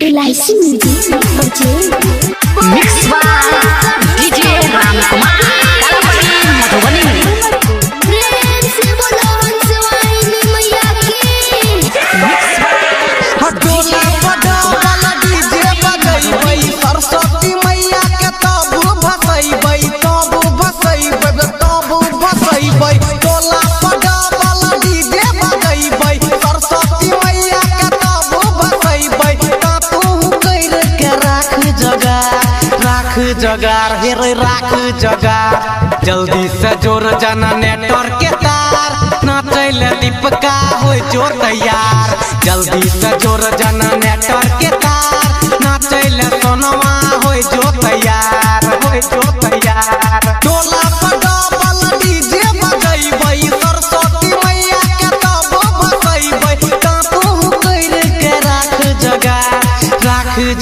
LIC music mix by DJ Ram Kumar Kalapadi Madhubani. प्रेम से बोलो हंसवानी मैया की। हटोला पडवाला डीजे बजैबै सरस्वती मैया के तब भसैबै टोला पडवाला डीजे बजैबै सरस्वती मैया के तब भसैबै ता तू कैर के राख जगार हे रे राख जगार जल्दी से जोर जाना नेटवर्क के तार नाचैल दीपका हो जो तैयार जल्दी से जोर जाना नेटवर्क के तार नाचैल सोनवा हो जो तैयार टोला पडवाला डीजे बजैबै सरस्वती मैया के तब भसैबै ता तू कैर के राख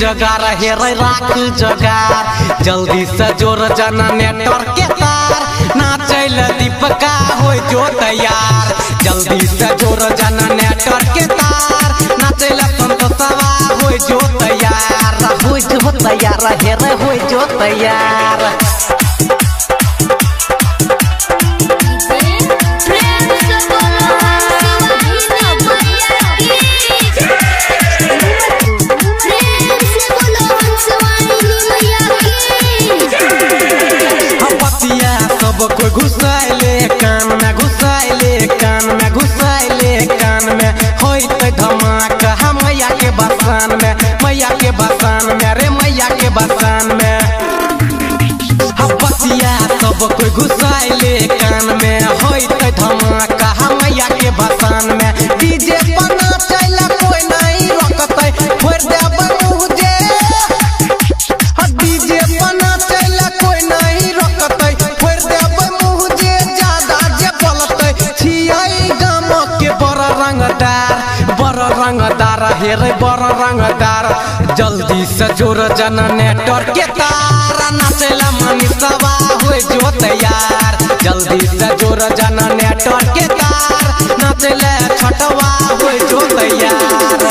जगार हे रे राख जगार जल्दी से जोर जाना नेटवर्क के तार नाचैल दीपका हो जो तैयार जल्दी से जोर जाना नेटवर्क के तार नाचैल संतोषवा हो जो तैयार हे रे हो जो तैयार। प्रेम से बोलो हंसवानी मैया की। प्रेम से बोलो हंसवानी मैया की। बतिया सब कोई घुसाइले कान में होइते धमाका मैया के बसान में रे मैया के बसान में बतिया सब कोई घुसाइले कान में होइते धमाका मैया के बसान में डीजे पर नाचैला कोई नहीं रोकतै फोड़ देबै मुझे डीजे पर नाचैला कोई नहीं रोकतै फोड़ देबै मुझे ज्यादा जे बोलतै छियै गाम के बड़ रंगदार हे रे बड़ रंगदार जल्दी से जोर जाना नेटवर्क के तार नाचैला मनीषवा हो जो तैयार जल्दी से जोर जाना नेटवर्क के तार नाचैला छटवा हो जो तैयार।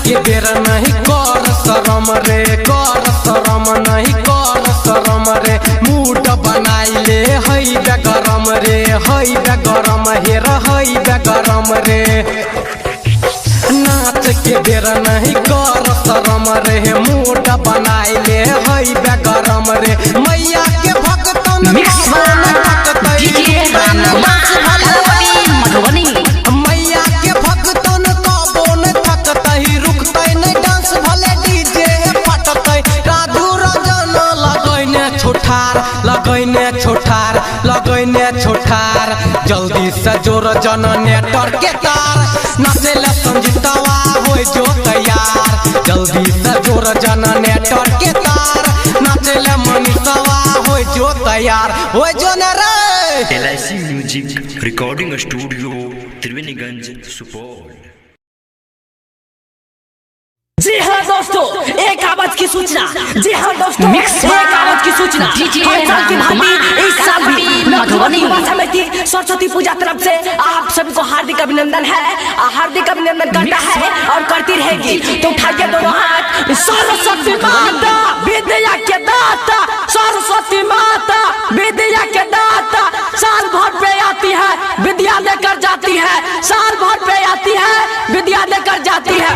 के बेर नहीं कर शरम रे मूड बनाइले हई बे गरम रे नाच के बेर नहीं कर शरम रे मूड बनाइले हई बे गरम रे मैया के भक्तन mix by DJ Ram Kumar Kalapadi Madhubani. मैया के भक्तन कबो न थकतै रुकतै न डांस भले डीजे फटतै राधु रंजन लगैने छोठार जल्दी से जोर जन नेटवर्क के तार नाचैला संजीतवा हो जो तैयार जल्दी से जोर जन नेटवर्क के तार नाचैला मनीषवा हो जो तैयार हो जो न रे। LIC music recording studio Triveniganj Supaul. जी हाँ दोस्तों, एक आवाज की सूचना। जी हाँ दोस्तों, एक आवाज की सूचना। हर साल की भांति इस साल भी मधुबनी युवा समिति सरस्वती पूजा तरफ से आप सभी को हार्दिक अभिनंदन है, हार्दिक अभिनंदन करता है और करती रहेगी। तो उठाइए दोनों हाथ। सरस्वती माता विद्या के दाता, सरस्वती माता विद्या के दाता, साल भर पे आती है विद्या लेकर जाती है, साल भर पे आती है विद्या लेकर जाती है।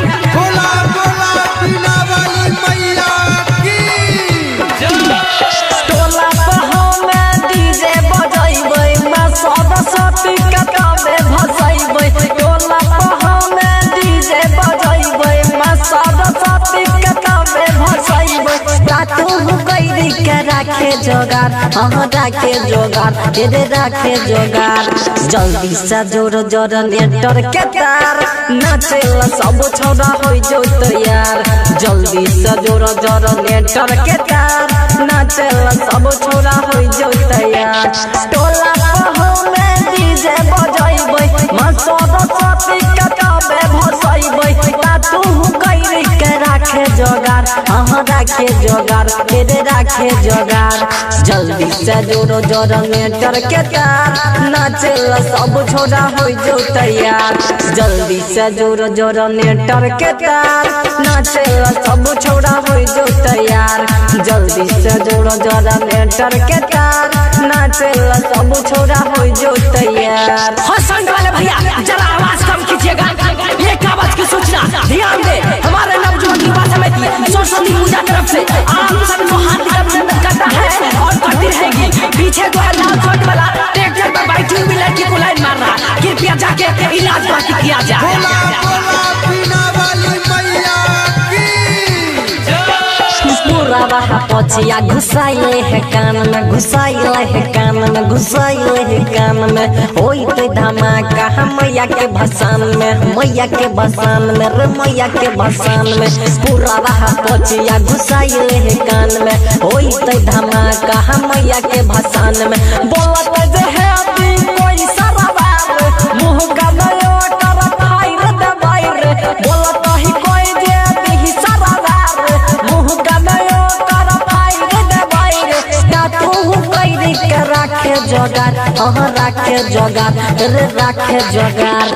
टोला पहामे डीजे बजैबै मैं सरस्वती के तबे भसैबै टोला पहामे डीजे बजैबै मैं सरस्वती के तबे भसैबै तू कैरी के राखे जोगार राखे जोगार जल्दी से जोर नेटवर्क के तार नाचेला सब छोड़ा हो जो तैयार जल्दी से जोर नेटवर्क के तार नाचेला सब छोड़ा हो जो तैयार। टोला पहामे डीजे बजैबै मैं सरस्वती राखे जोगार रे राखे जोगार जल्दी से जोड़ो जनरेटर के तार नाचेला सब छोड़ा हो जो तैयार जल्दी से जोड़ो जनरेटर के तार नाचेला सब छोड़ा हो जो तैयार जल्दी से जोड़ो जनरेटर के तार नाचेला सब छोड़ा हो जो तैयार। साउंड वाले भैया जरा आवाज कम कीजिएगा। एक आवाज की सूचना ध्यान दे हमारे नवजुवक युवा समिति सरस्वती पूजा तरफ से आप सभी को हार्दिक अभिनंदन करता है और करती रहेगी। पीछे जो है लाल शर्ट वाला ट्रैक्टर पर बैठी हुई लड़की को लाइन मार रहा कृपया जाके इलाज बाकी किया जाए। पूरा रहा पछिया घुसाइले है कान में घुसाइले है कान में घुसाइले है कान में होई तो धमाका हम मैया के भसान में मैया के भसान में रे मैया के भसान में पूरा रहा पछिया घुसाइले है कान में होई तो धमाका हम मैया के भसान में बोलत जे है अभी कोई सरवार मुंह का नयो कर भाई रे दबाई रे बोलत ही कोई जे अभी सरवार मुंह का नयो कर भाई रे दबाई रे ना तू कई के राखे जोगार राखे जोगार रे राखे जोगार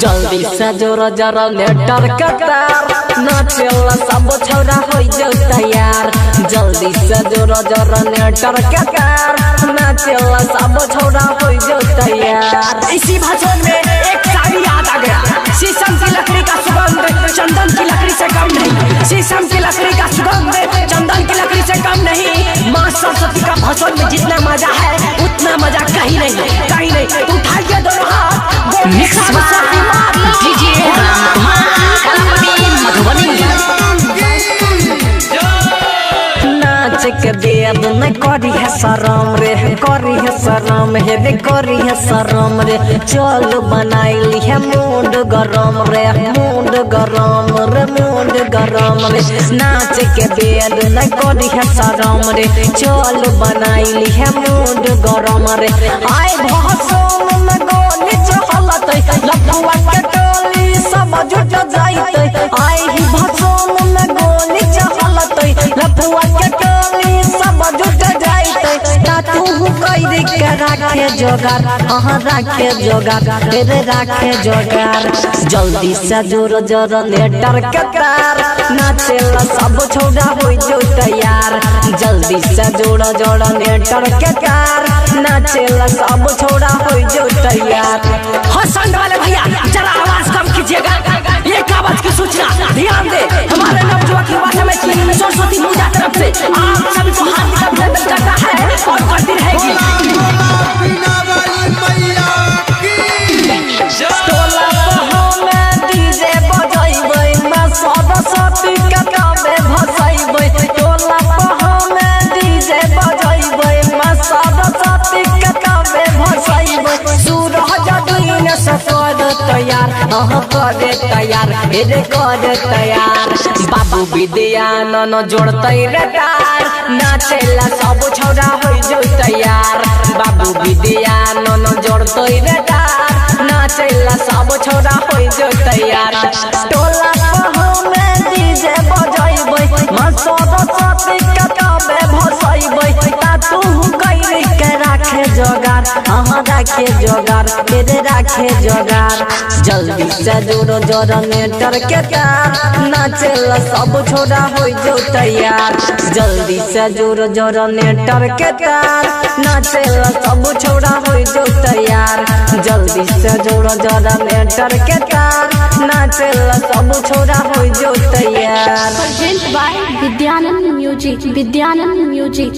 जल्दी से जोरो जरा लेटर के तार नाचेला सब छोड़ा हो जो तैयार जल्दी से जोरो जरा लेटर के तार नाचेला सब छोड़ा हो जो तैयार। इसी भाषण में एक शायरी याद आ गया शीशम की लकड़ी का सुगंध चंदन की लकड़ी से कम नहीं शीशम की लकड़ी का सुगंध चंदन की लकड़ी से कम नहीं माँ सरस्वती का भाषण में जितना मजा है उतना मजा कहीं नहीं तू उठाइए दोनों हाथ मिक्स डीजे मधुबनी नाच के बेद न करी है शरम रे करी है शरम हे रे करी है शरम रे चल बनाइली है मूड गरम रे मूड गरम रे मूड गरम रे नाच के बेद न करी है शरम रे चल बनाइली है मूड गरम रे आए भाषण में गोली चहलत लपुआ के टोली सब जुट जाइत आए ही भाषण में गोली चहलत लपुआ के टोली सब जुट जाइत ता तू कई के राखे जोगार राखे जोगार रे राखे जोगार जल्दी से जोरो जनरेटर के तार नाचेला सब छोड़ा हो जो तैयार जल्दी से जोरो जनरेटर के तार नाचेला सब छोड़ा हो जो तैयार। साउंड वाले भैया जरा आवाज कम कीजिएगा। एक आवाज की सूचना ध्यान दे हमारे नवजुवक युवा समिति सरस्वती पूजा तरफ से आप सभी को हार्दिक अभिनंदन करता है और करती रहेगी। टोला में डीजे बजाइबै मैं सरस्वती के गावे भसाइबै टोला में डीजे बजाइबै मैं सरस्वती के गावे भसाइबै सूरज दिन से कर तैयार कर तैयार रे कर तैयार बाबू विद्या न जोड़तै रे तार नाचेला सब छौड़ा हो जो तैयार बाबू विद्या न जोड़तै रे तार नाचेला सब छौड़ा हो जो तैयार। टोला में डीजे बजाइबै मैं सरस्वती के गावे भसाइबै ता तू कई के राखे जोगार राखे जोगार रे राखे जोगार जल्दी से जोड़ो जनरेटर के तार नाचेला सब छोड़ा हो जो तैयार जल्दी से जोड़ो जनरेटर के तार नाचेला सब छोड़ा हो जो तैयार जल्दी से जोड़ो जनरेटर के तार नाचेला सब छोड़ा हो जो तैयार। Presented by Vidyanand Music. Vidyanand Music.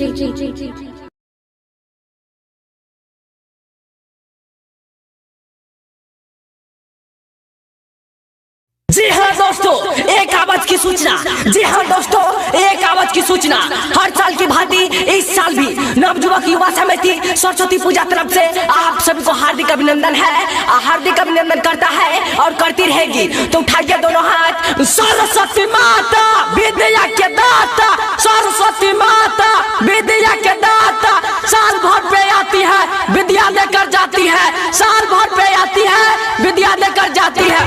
जी हाँ दोस्तों एक आवाज की सूचना जी हाँ दोस्तों एक आवाज की सूचना हर साल की भांति इस साल भी नवजुवक युवा समिति सरस्वती पूजा तरफ से आप सभी को हार्दिक अभिनंदन है हार्दिक अभिनंदन करता है और करती रहेगी। तो उठाइए दोनों हाथ सरस्वती माता विद्या के दाता सरस्वती माता विद्या के दाता साल भर पे आती है विद्या देकर जाती है साल भर पे आती है विद्या देकर जाती है।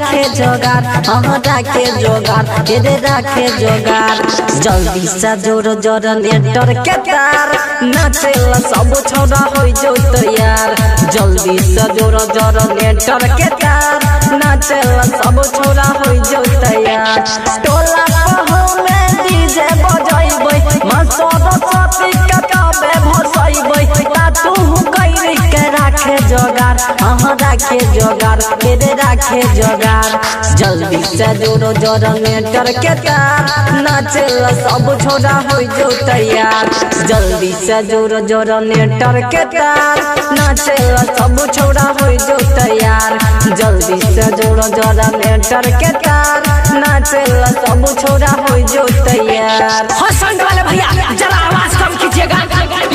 राखे जोगार हाँ राखे जोगार रे राखे जोगार जल्दी से जोर जोर नेटर के तार नाचेला सब छोड़ा हो जो तैयार जल्दी से जोर जोर नेटर के तार नाचेला सब छोड़ा हो जो तैयार टोला पहो में डीजे बजाइबै मसोद सती ककाबे भसाइबै ता तू कइरी के राखे जोगार हाँ राखे जोगार रे राखे जोगार जल्दी से जोरो जोरो नेटर के तार नाचेला सब छोड़ा हो जो तैयार जल्दी से जोरो जोरो नेटर के तार नाचेला सब छोड़ा हो जो तैयार जल्दी से जोरो जोरो नेटर के तार नाचेला सब छोड़ा हो जो तैयार हसन वाले भैया जरा आवाज कम कीजिएगा।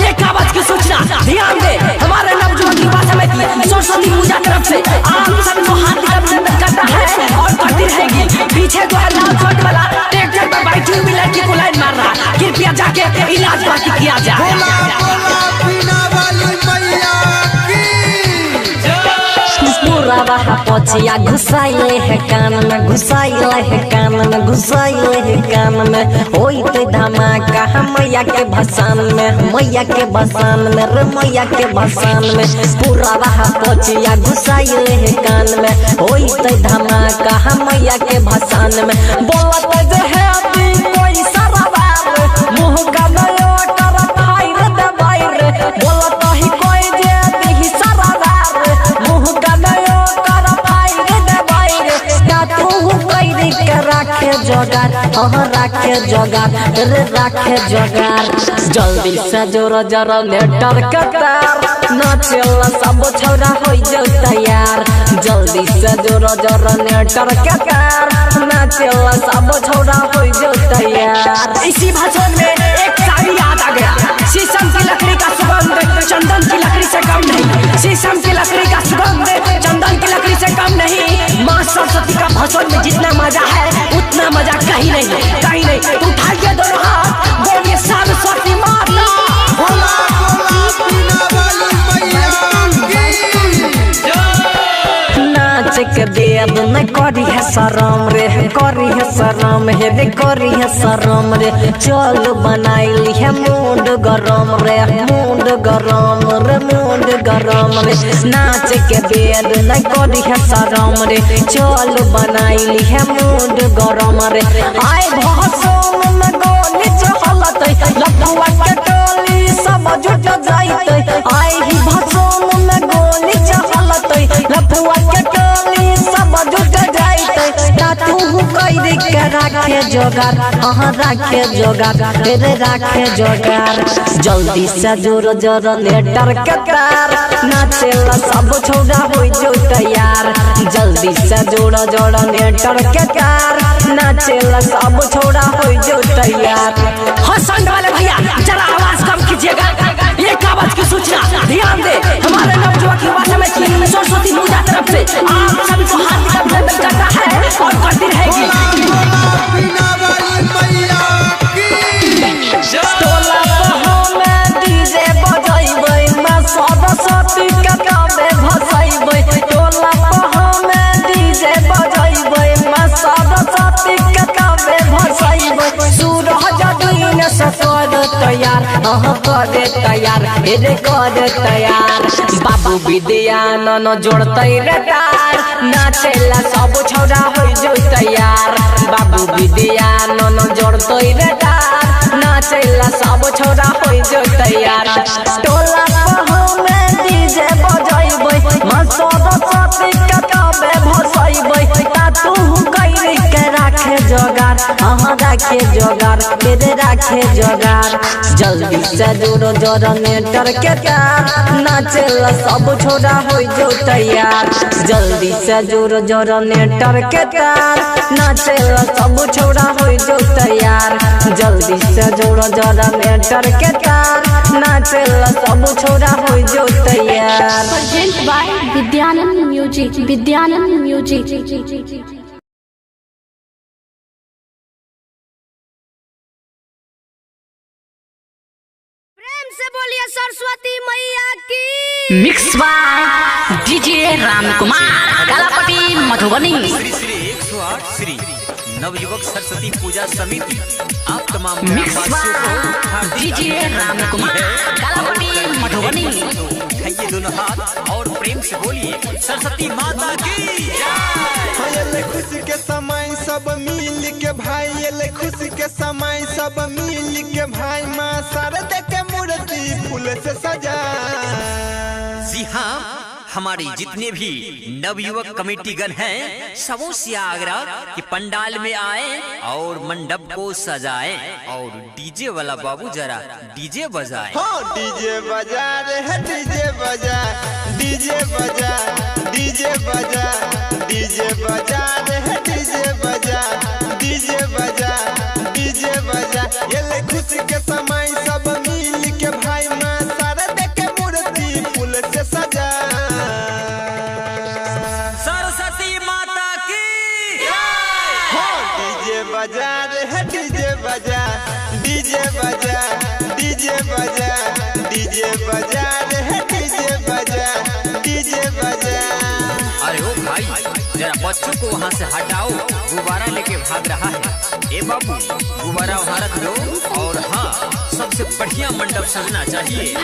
एक आवाज की सूचना ध्यान दे हमारे नवजुवक युवा समिति सरस्वती पूजा तरफ से आप सबको हार्दिक अभिनंदन करता है और करती रहेगी। पीछे जो है लाल शर्ट वाला ट्रैक्टर पर बैठी हुई लड़की को लाइन मार रहा कृपया जाके इलाज बाकी किया जाए। पूरा रहा पछिया घुसाइले है कान में घुसाइले है कान में घुसाइले है कान में होइते धमाका मैया के भसान में मैया के भसान में रे मैया के भसान में पूरा रहा पछिया घुसाइले है कान में होइते धमाका मैया के भसान में बोलत जे है अभी कोई सरवार मुंह का नयो कर फाइर दे बाइर बोलत ही कोई जे दी सरवार मुंह का नयो कर फाइर दे बाइर का तू कइरी के राखे जोगार हाँ राखे जोगार रे राखे जोगार जल्दी से जोर जोर नेटर के तार नाचेला सब छोरा हो जो तैयार जल्दी से जोर जोर नेटर के तार नाचेला सब छोरा हो जो तैयार। इसी भाषण में एक शायरी याद आ गया शीशम की लकड़ी का सुगंध चंदन की लकड़ी से कम नहीं शीशम की लकड़ी का सुगंध चंदन की लकड़ी से कम नहीं माँ सरस्वती का भाषण में जितना मजा है उतना मजा कहीं नहीं तो उठाइए दोनों हाथ बोलिए सरस्वती माता नाच के बेद न करी है शरम रे करी है शरम हे रे करी है शरम रे चल बनाइली है मूड गरम रे मूड गरम रे मूड गरम रे नाच के बेद न करी है शरम रे चल बनाइली है मूड गरम रे आय भसम में गोली चहलतै लपुआ के टोली सब जुट जाइतै आय ही भसम में गोली चहलतै लपुआ के टोली सब जुट जाइतै ता तू कइरी के राखे जोगार हाँ राखे जोगार रे राखे जोगार जल्दी से जोर जोर नेटर के तार नाचेला सब छोड़ा हो जो तैयार जल्दी से जोर जोर नेटर के तार नाचेला सब छोड़ा हो जो तैयार। हसन वाले भैया जरा आवाज कम कीजिएगा। एक आवाज की सूचना ध्यान दे हमारे नवजुवक युवा समिति सरस्वती पूजा तरफ से आप सभी को हार्दिक अभिनंदन करता है और करती रहेगी। टोला पहो में डीजे बजाइबै मैं सरस्वती ककाबे भसाइबै टोला पहो में डीजे बजाइबै मैं सरस्वती ककाबे भसाइबै सूरज दिन से कर तैयार हाँ कर तैयार रे कर तैयार बाबू विद्या न जोड़तै रे तार नाचेला सब छोड़ा हो जो तैयार बाबू विद्या न जोड़तै रे तार नाचेला सब छोड़ा हो जो तैयार टोला पहो में डीजे बजाइबै मैं सरस्वती ककाबे भसाइबै ता तू कइरी के राखे जोगार हाँ राखे जोगार रे राखे जोगार जल्दी से जोरो जोरो नेटर के तार नाचेला सब छोड़ा हो जो तैयार जल्दी से जोरो जोरो नेटर के तार नाचेला सब छोड़ा हो जो तैयार जल्दी से जोरो जोरो नेटर के तार नाचेला सब छोड़ा हो जो तैयार। Present by Vidyanand Music. Vidyanand Music. प्रेम से बोल बोलिए सरस्वती मैया की। Mix by DJ Ramkumar Kalapatti Madhubani. Shri Shri 108 Shri नवयुवक सरस्वती पूजा समिति आप तमाम mix by DJ Ramkumar Kalapatti Madhubani. खाइए दोनों हाथ और प्रेम से बोलिए सरस्वती माता की ये खुशी के समय सब मिल के भाई, ये खुशी के समय सब मिल के भाई, माँ शारदा के मूर्ति फूल से सजा। जी हाँ, हमारे जितने भी नवयुवक कमेटी गण हैं सबों से आग्रह कि पंडाल में आए और मंडप को सजाएं और डीजे वाला बाबू जरा डीजे बजाए। हाँ डीजे बजा रे है, डीजे बजा, डीजे बजा, डीजे बजा, डीजे बजा रे है, डीजे बजा, डीजे बजा, डीजे बजा। ये खुशी के समय सब मिल के भाई, माँ शारदा के मूर्ति फूल से सजा। सरस्वती माता की डीजे बजा रे है, डीजे बजा, डीजे बजा, डीजे बजा, डीजे बजा रे है, डीजे बजा, डीजे बजा। अरे ओ भाई जरा बच्चों को वहाँ से हटाओ, गुब्बारा लेके भाग रहा है। ए बाबू गुब्बारा वहाँ रख दो और हाँ सबसे बढ़िया मंडप सजना चाहिए।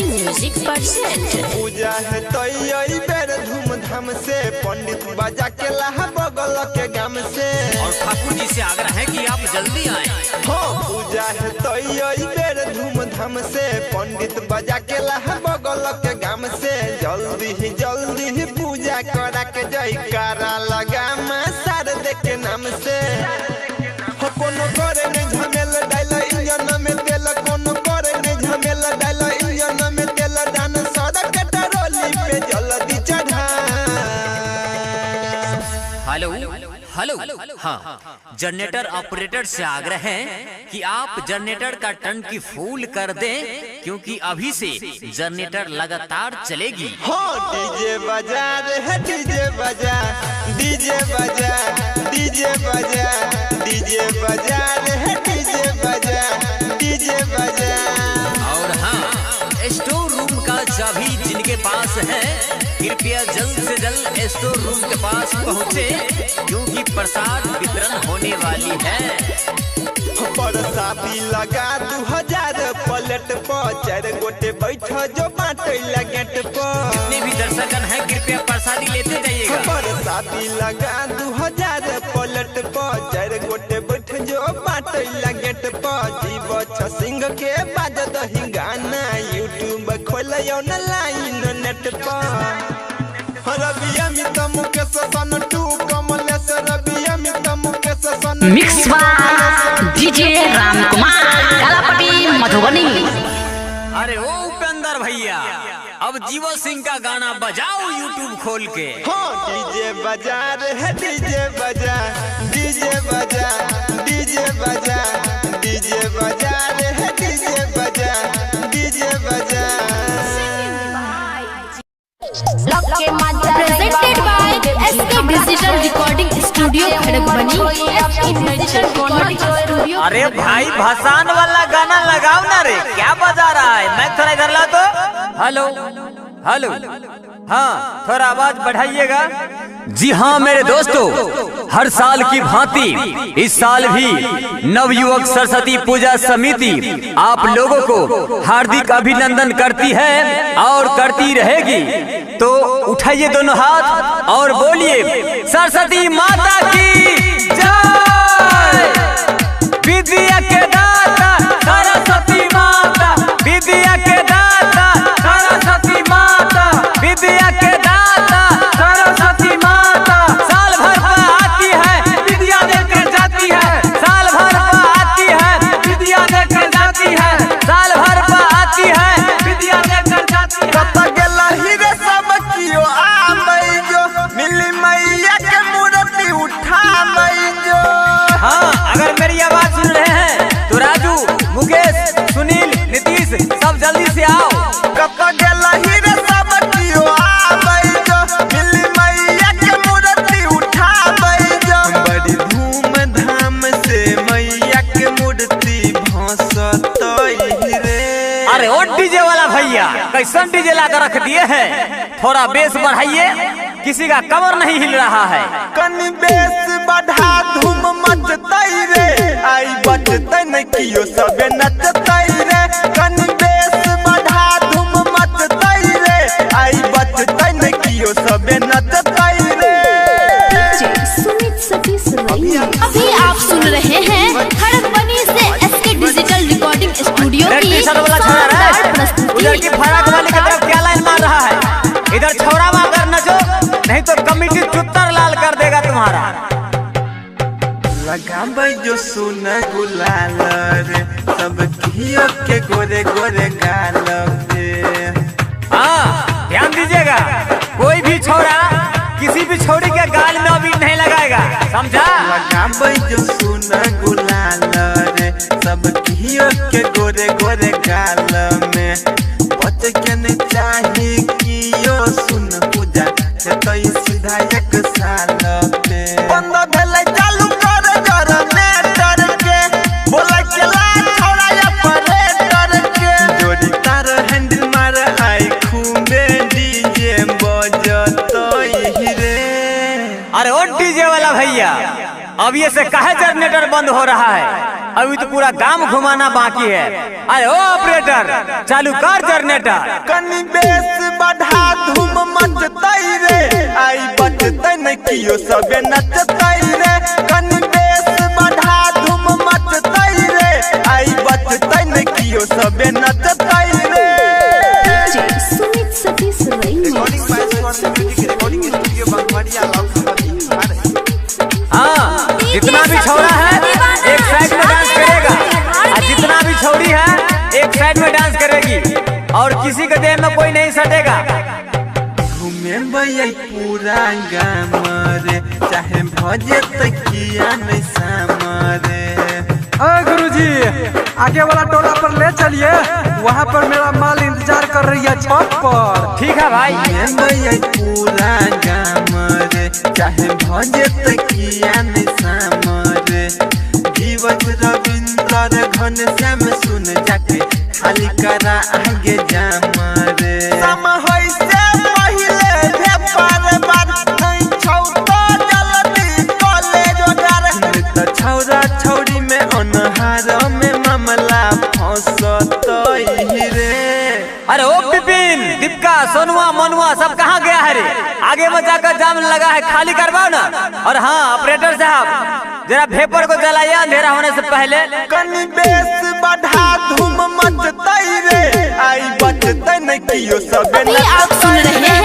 म्यूजिक परसेंट पूजा है तो यही बेर धूमधाम से, पंडित बजा के लाहा बगल के गाम से। और ठाकुर जी से आग्रह है कि आप जल्दी आए। हाँ पूजा है तो यही बेर धूमधाम से, पंडित बजा के लाहा बगल के गाम से। जल्दी ही पूजा करा के जयकारा लगा माँ शारदा के नाम से। कोनो करे नहीं झमेल डाल इंजन में तेल, कोनो करे नहीं झमेल डाल इंजन में तेल, दान सड़क टरोली पे जल्दी चढ़ा। हेलो हेलो हाँ जनरेटर ऑपरेटर से आग्रह है कि आप जनरेटर का टंकी फुल कर दें क्योंकि अभी से जनरेटर लगातार चलेगी। हाँ डीजे बजा रे है, डीजे बजा, डीजे बजा, डीजे बजा, डीजे बजा रे है, डीजे बजा, डीजे बजा। और हाँ स्टोर रूम का चाबी जिनके पास है कृपया जल्द से जल्द स्टोर रूम के पास पहुँचे क्योंकि प्रसाद वितरण होने वाली है। परसादी लगा 2000 पलट पर, 4 गोटे बैठ जो बाटे लगेट पर। जितने भी दर्शकगण हैं कृपया प्रसादी लेते जाइएगा। परसादी लगा 2000 पलट पर, 4 गोटे बैठ जो बाटे लगेट पर। जीव सिंह के बाजत ही गाना यूट्यूब खोल ऑनलाइन नेट पर। रबिया मित मुकेश सन टू कमलेश, रबिया मित मुकेश सन mix by DJ Ramkumar Kalapatti Madhubani. अरे ओ उपेंद्र भैया अब जीवो सिंह का गाना बजाओ यूट्यूब खोल के। हाँ डीजे बजा रे है, डीजे बजा, डीजे बजा, डीजे बजा, डीजे बजा रे है, डीजे बजा, डीजे बजा। Presented by SK Digital Recording Studio Kharagpur. Recording Studio। अरे भाई भसान वाला गाना लगाओ ना रे, क्या बजा रहा है? मैं थोड़ा इधर ला तो। हेलो हेलो हाँ थोड़ा आवाज बढ़ाइएगा। जी हाँ मेरे दोस्तों, हर साल की भांति इस साल भी नवयुवक सरस्वती पूजा समिति आप लोगों को हार्दिक अभिनंदन करती है और करती रहेगी। तो उठाइए दोनों हाथ और बोलिए सरस्वती माता की जय। विद्या के दाता सरस्वती माता, विद्या के दाता सरस्वती माता, विद्या के दाता सरस्वती माता। साल भर पर आती है विद्या देकर जाती है, साल भर पर आती है विद्या देकर जाती है, साल भर पर आती है विद्या देकर जाती है। कत गेला हीरे सब कियो आ मई जो, मिली मैया के मूर्ति उठा मई जो। हाँ अगर मेरी आवाज सुन रहे हैं तो राजू, मुकेश, सुनील, नीतीश वाला भैया कैसन डीजे ला कर रख दिए हैं। थोड़ा बेस बढ़ाइए, किसी का कमर नहीं हिल रहा है। कनी बेस बढ़ा धूम मचतई रे, आई बचतई न कियो सबे नचतई रे। कनी बेस बढ़ा धूम मचतई रे, आई बचतई न कियो सबे नचतई रे। अभी आप सुन रहे हैं खड़गबनी से एसके डिजिटल रिकॉर्डिंग स्टूडियो की शानदार प्रस्तुति। उधर की फराक वाली की तरफ क्या लाइन मार रहा है। इधर छौरावा अगर नचो नहीं तो कमिटी चुत्तर लाल कर देगा तुम्हारा। लगाबै जो सुन गुलाल रे, सब कियो के गोरे गोरे गाल पे। हाँ ध्यान दीजिएगा, कोई भी छोरा किसी भी छोरी के गाल में अभी नहीं लगाएगा, समझा। लगाबै जो सुन गुलाल रे, सब कियो के गोरे गोरे गाल में। बच के नहीं चाहे कियो सुन पूजा तो सीधा एक साल पे। बंद भेलै चालू कर जनरेटर के, बोला के ला छोड़ा ऑपरेटर के। जोड़ी तार हैंडल मार आई खूबे डीजे बजतई रे। अरे ओ डीजे वाला भैया, अब ये से काहे जनरेटर बंद हो रहा है, अभी तो पूरा गांव घुमाना बाकी है। अरे ओ ऑपरेटर चालू कर जनरेटर। कनी बेस बढ़ा धूम मचतई रे, आई बचतई न कियो सबे नचतई रे। कनी बेस बढ़ा धूम मचतई रे, आई बचतई न कियो सबे नचतई रे। हाँ जितना भी छोरा है एक साइड में डांस करेगा, और जितना भी छोरी है एक साइड में डांस करेगी, और किसी के देह में कोई नहीं सटेगा। घूमे भैया पूरा गाम रे, चाहे भजे तकिया नहीं सामरे। गुरुजी आगे वाला टोला पर ले चलिए, वहाँ पर मेरा माल इंतजार कर रही है छत पर। ठीक है भाई। भैया पूरा गाम रे, चाहे भजे तकिया नहीं सामरे। जीवत रविंदर घनश्याम सुन जाके खाली करा आगे जाम रे। सम होई से पहिले भे पार बार नहीं छौ तो जल्दी कॉलेज ओडर। तो छौरा छौरी में अनहार में मामला फंसतई रे। अरे ओ बिपिन दीपका सोनुआ मनुआ सब कहाँ गया है रे, आगे में जाकर जाम लगा है, खाली करवाओ ना। और हाँ ऑपरेटर साहब जरा भेपर को जलाइए अंधेरा होने से पहले। कनी बेस बढ़ा धूम मचतई रे, आई बचतई न कियो सबे अभी आप सुन रहे हैं